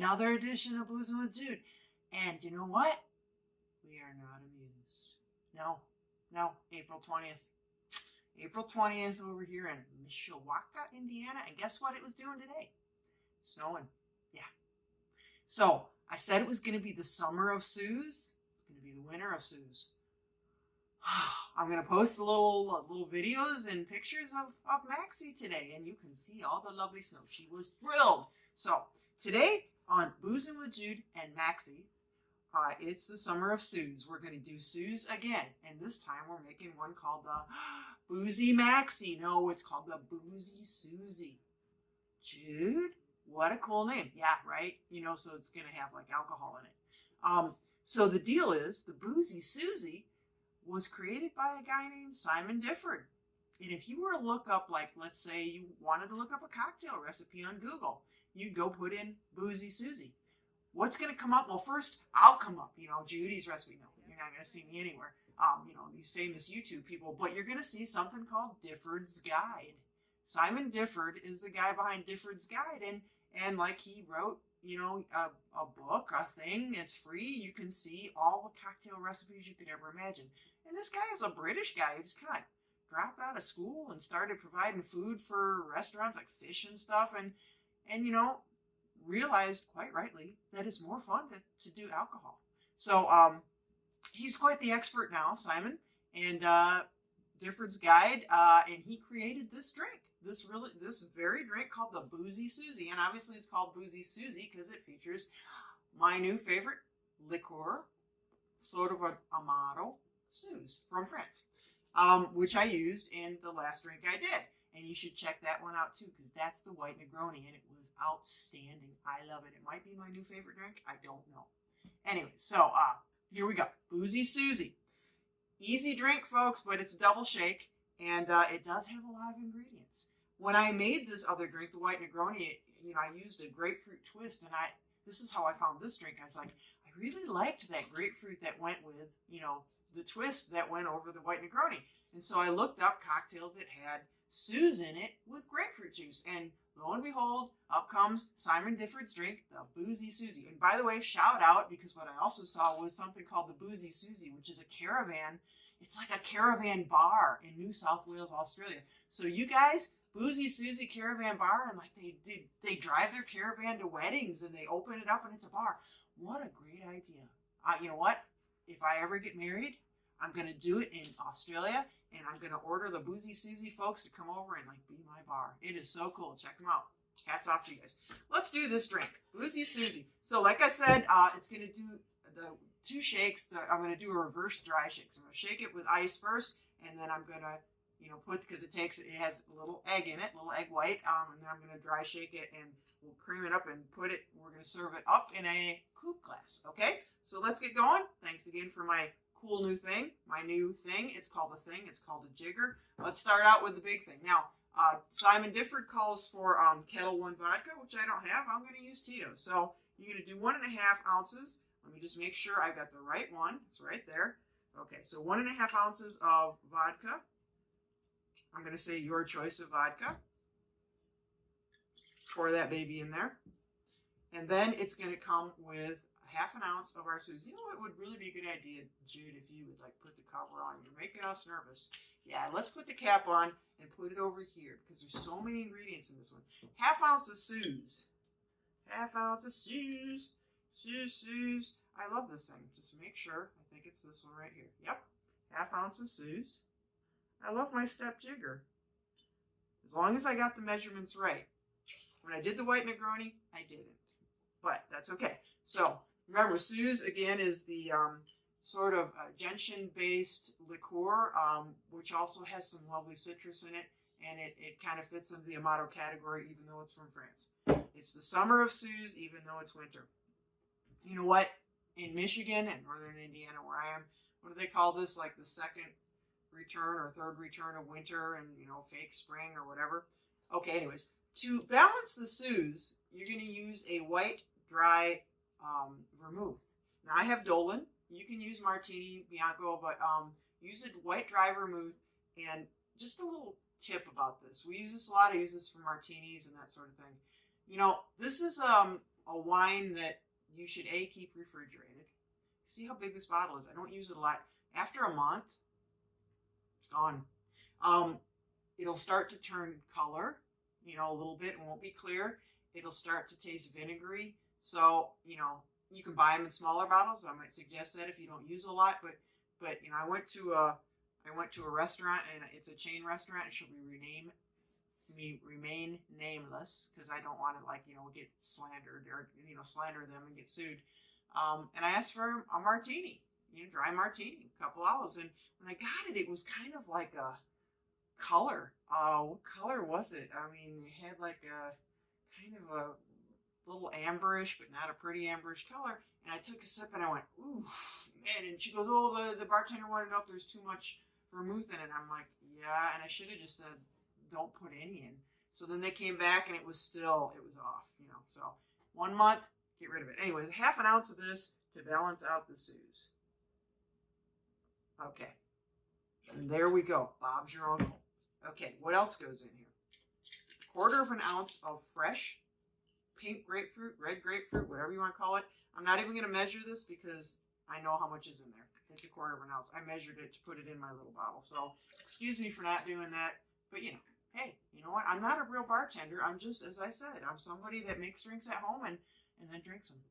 another edition of Boozing with Jude. And you know what? We are not amused. No, April 20th. April 20th over here in Mishawaka, Indiana. And guess what it was doing today? Snowing. Yeah. So I said it was going to be the summer of Suze. It's going to be the winter of Suze. I'm going to post little videos and pictures of Maxie today, and you can see all the lovely snow. She was thrilled. So today on Boozing with Jude and Maxie, it's the summer of Suze. We're going to do Suze again, and this time we're making one called the Boozy Maxie. No, it's called the Boozy Suzie. Jude? What a cool name. Yeah, right? You know, so it's going to have like alcohol in it. So the deal is the Boozy Suzie was created by a guy named Simon Difford. And if you were to look up, like, let's say you wanted to look up a cocktail recipe on Google, you'd go put in Boozy Suzie. What's going to come up? Well, first, I'll come up, you know, Judy's recipe. No, you're not going to see me anywhere. You know, these famous YouTube people, but you're going to see something called Difford's Guide. Simon Difford is the guy behind Difford's Guide, and like he wrote, you know, a book, a thing. It's free. You can see all the cocktail recipes you could ever imagine. And this guy is a British guy who just kind of dropped out of school and started providing food for restaurants like fish and stuff, and you know, realized quite rightly that it's more fun to do alcohol. So he's quite the expert now, Simon, and Difford's Guide, and he created this drink. This very drink called the Boozy Suzie, and obviously it's called Boozy Suzie because it features my new favorite liqueur, sort of an Amaro Suze from France, which I used in the last drink I did. And you should check that one out too, because that's the white Negroni, and it was outstanding. I love it. It might be my new favorite drink. I don't know. Anyway, so here we go. Boozy Suzie. Easy drink, folks, but it's a double shake, and it does have a lot of ingredients. When I made this other drink, the white Negroni, you know, I used a grapefruit twist, and this is how I found this drink. I was like, I really liked that grapefruit that went with, you know, the twist that went over the white Negroni. And so I looked up cocktails that had Suze in it with grapefruit juice. And lo and behold, up comes Simon Difford's drink, the Boozy Suzie. And by the way, shout out, because what I also saw was something called the Boozy Suzie, which is a caravan. It's like a caravan bar in New South Wales, Australia. So you guys, Boozy Suzie Caravan Bar, and like they drive their caravan to weddings and they open it up and it's a bar. What a great idea. You know what? If I ever get married, I'm going to do it in Australia, and I'm going to order the Boozy Suzie folks to come over and like be my bar. It is so cool. Check them out. Hats off to you guys. Let's do this drink, Boozy Suzie. So like I said, it's going to do the 2 shakes. I'm going to do a reverse dry shake. So I'm going to shake it with ice first, and then I'm going to, you know, because it has a little egg in it, a little egg white, and then I'm going to dry shake it, and we'll cream it up and we're going to serve it up in a coupe glass. Okay? So let's get going. Thanks again for my cool new thing. My new thing. It's called a thing. It's called a jigger. Let's start out with the big thing. Now, Simon Difford calls for Kettle One vodka, which I don't have. I'm going to use Tito's. So you're going to do 1.5 ounces. Let me just make sure I got the right one. It's right there. Okay, so 1.5 ounces of vodka. I'm going to say your choice of vodka. Pour that baby in there. And then it's going to come with 1/2 ounce of our Suze. You know what would really be a good idea, Jude, if you would like put the cover on. You're making us nervous. Yeah, let's put the cap on and put it over here because there's so many ingredients in this one. 1/2 ounce of Suze. 1/2 ounce of Suze. Suze. I love this thing. Just make sure. I think it's this one right here. Yep. 1/2 ounce of Suze. I love my step jigger. As long as I got the measurements right. When I did the white Negroni, I didn't. But that's okay. So, remember, Suze, again, is the sort of gentian-based liqueur, which also has some lovely citrus in it, and it kind of fits into the Amaro category, even though it's from France. It's the summer of Suze, even though it's winter. You know what? In Michigan and northern Indiana, where I am, what do they call this? Like the second return or third return of winter and, you know, fake spring or whatever. Okay, anyways, to balance the Suze, you're going to use a white, dry vermouth. Now, I have Dolan. You can use Martini Bianco, but use a white, dry vermouth. And just a little tip about this. We use this a lot. I use this for martinis and that sort of thing. You know, this is a wine that you should keep refrigerated. See how big this bottle is? I don't use it a lot. After a month, it's gone. It'll start to turn color, you know, a little bit. It won't be clear. It'll start to taste vinegary. So, you know, you can buy them in smaller bottles. I might suggest that if you don't use a lot. But you know, I went to a restaurant, and it's a chain restaurant. It should remain nameless because I don't want to, like, you know, get slandered or, you know, slander them and get sued. And I asked for a martini, you know, dry martini, a couple olives. And when I got it, it was kind of like a color. What color was it? I mean, it had like a kind of a little amberish, but not a pretty amberish color. And I took a sip and I went, ooh, man. And she goes, oh, the bartender wanted to know if there's too much vermouth in it. I'm like, yeah. And I should have just said, don't put any in. So then they came back and it was off, you know. So 1 month, get rid of it. Anyways, half an ounce of this to balance out the Suze. Okay. And there we go. Bob's your uncle. Okay, what else goes in here? 1/4 ounce of fresh pink grapefruit, red grapefruit, whatever you want to call it. I'm not even going to measure this because I know how much is in there. It's 1/4 ounce. I measured it to put it in my little bottle. So excuse me for not doing that. But, you know, hey, you know what? I'm not a real bartender. I'm just, as I said, I'm somebody that makes drinks at home and then drinks them.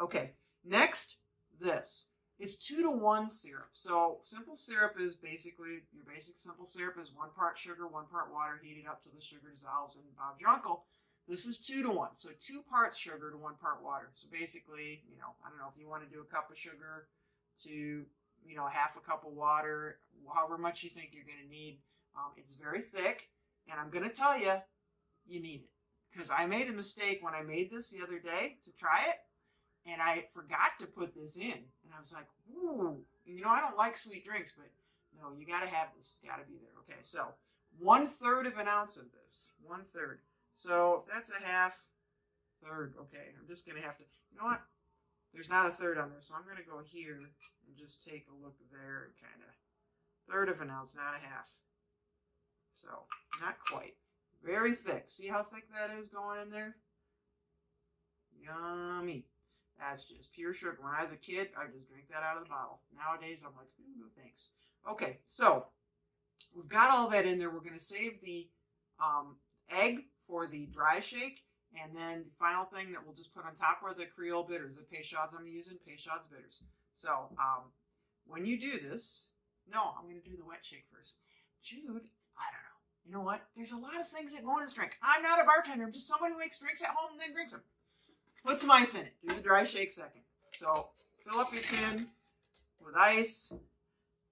Okay, next, this. It's 2-to-1 syrup. So simple syrup is basically, your basic simple syrup is 1 part sugar, 1 part water, heated up till the sugar dissolves, and Bob's your uncle. This is 2-to-1. So 2 parts sugar to 1 part water. So basically, you know, I don't know if you want to do a cup of sugar to, you know, 1/2 cup of water, however much you think you're going to need. It's very thick, and I'm going to tell you, you need it. Because I made a mistake when I made this the other day to try it, and I forgot to put this in. And I was like, ooh, you know, I don't like sweet drinks, but no, you got to have this. It's got to be there. Okay, so 1/3 ounce of this. 1/3. So that's a 1/2 third. Okay, I'm just going to have to, you know what? There's not a third on there, so I'm going to go here and just take a look there and kind of 1/3 ounce, not a 1/2. So, not quite. Very thick. See how thick that is going in there? Yummy. That's just pure sugar. When I was a kid, I just drink that out of the bottle. Nowadays, I'm like, ooh, no thanks. Okay, so we've got all that in there. We're going to save the egg for the dry shake. And then the final thing that we'll just put on top are the Creole bitters, the Peychaud's I'm using, Peychaud's bitters. So when you do this, no, I'm going to do the wet shake first. Jude, I don't know. You know what? There's a lot of things that go in this drink. I'm not a bartender. I'm just somebody who makes drinks at home and then drinks them. Put some ice in it. Do the dry shake second. So fill up your tin with ice.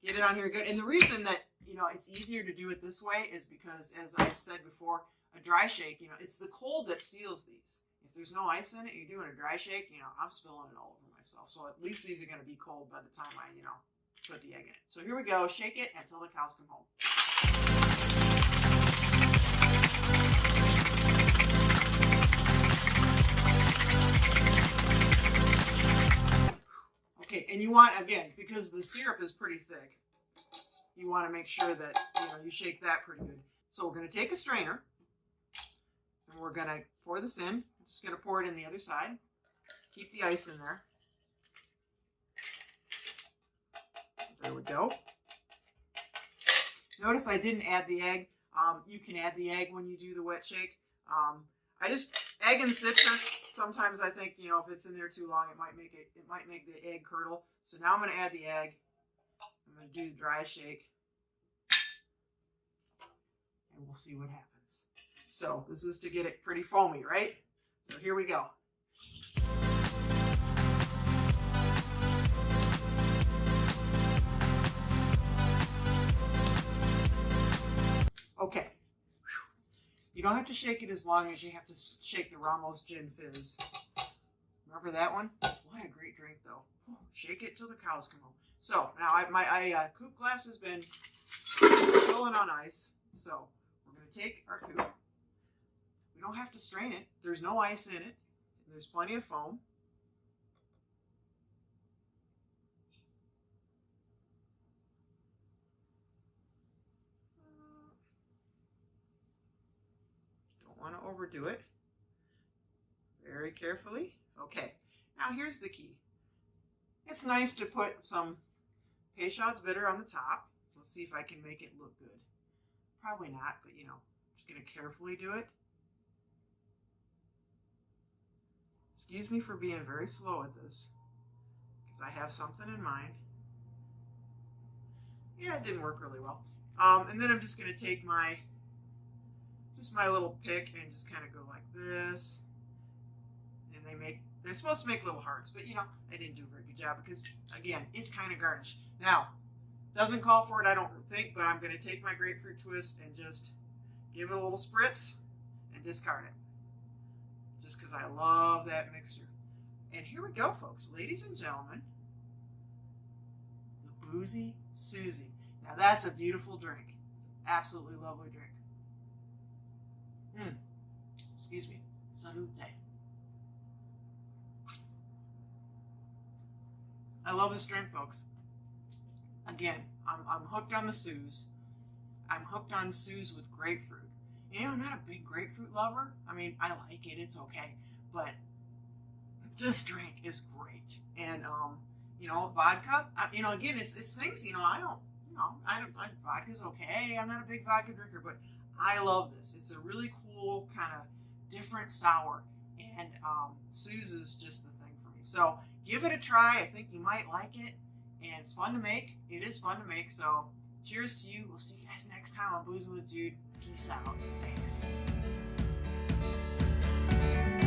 Get it on here good. And the reason that, you know, it's easier to do it this way is because, as I said before, a dry shake, you know, it's the cold that seals these. If there's no ice in it, you're doing a dry shake, you know, I'm spilling it all over myself. So at least these are going to be cold by the time I, you know, put the egg in it. So here we go. Shake it until the cows come home. Okay, and you want, again, because the syrup is pretty thick, you want to make sure that, you know, you shake that pretty good. So we're going to take a strainer, and we're going to pour this in. I'm just going to pour it in the other side. Keep the ice in there. There we go. Notice I didn't add the egg. You can add the egg when you do the wet shake. I just, egg and citrus, sometimes I think, you know, if it's in there too long, it might make the egg curdle. So now I'm going to add the egg. I'm going to do the dry shake. And we'll see what happens. So this is to get it pretty foamy, right? So here we go. Okay. You don't have to shake it as long as you have to shake the Ramos Gin Fizz. Remember that one? What a great drink, though. Shake it till the cows come home. So now my coupe glass has been filling on ice. So we're going to take our coupe. We don't have to strain it. There's no ice in it. There's plenty of foam. Don't want to overdo it. very carefully. Okay, now here's the key. It's nice to put some Peychaud's bitter on the top. Let's see if I can make it look good. Probably not, but you know, just gonna carefully do it. Excuse me for being very slow at this, because I have something in mind. Yeah, it didn't work really well. And then I'm just gonna take my little pick and just kind of go like this. And they're supposed to make little hearts, but you know, I didn't do a very good job because, again, it's kind of garnished. Now, doesn't call for it, I don't think, but I'm going to take my grapefruit twist and just give it a little spritz and discard it. Just because I love that mixture. And here we go, folks. Ladies and gentlemen, the Boozy Suzie. Now, that's a beautiful drink. It's an absolutely lovely drink. Excuse me. Salute. I love this drink, folks. Again, I'm hooked on the Suze. I'm hooked on Suze with grapefruit. You know, I'm not a big grapefruit lover. I mean, I like it. It's okay. But this drink is great. And, you know, vodka, you know, again, it's things, you know, vodka's okay. I'm not a big vodka drinker, but I love this. It's a really cool, kind of different sour. And Suze is just the thing for me. So give it a try. I think you might like it. And it's fun to make. It is fun to make. So cheers to you. We'll see you guys next time on Boozing with Jude. Peace out. Thanks.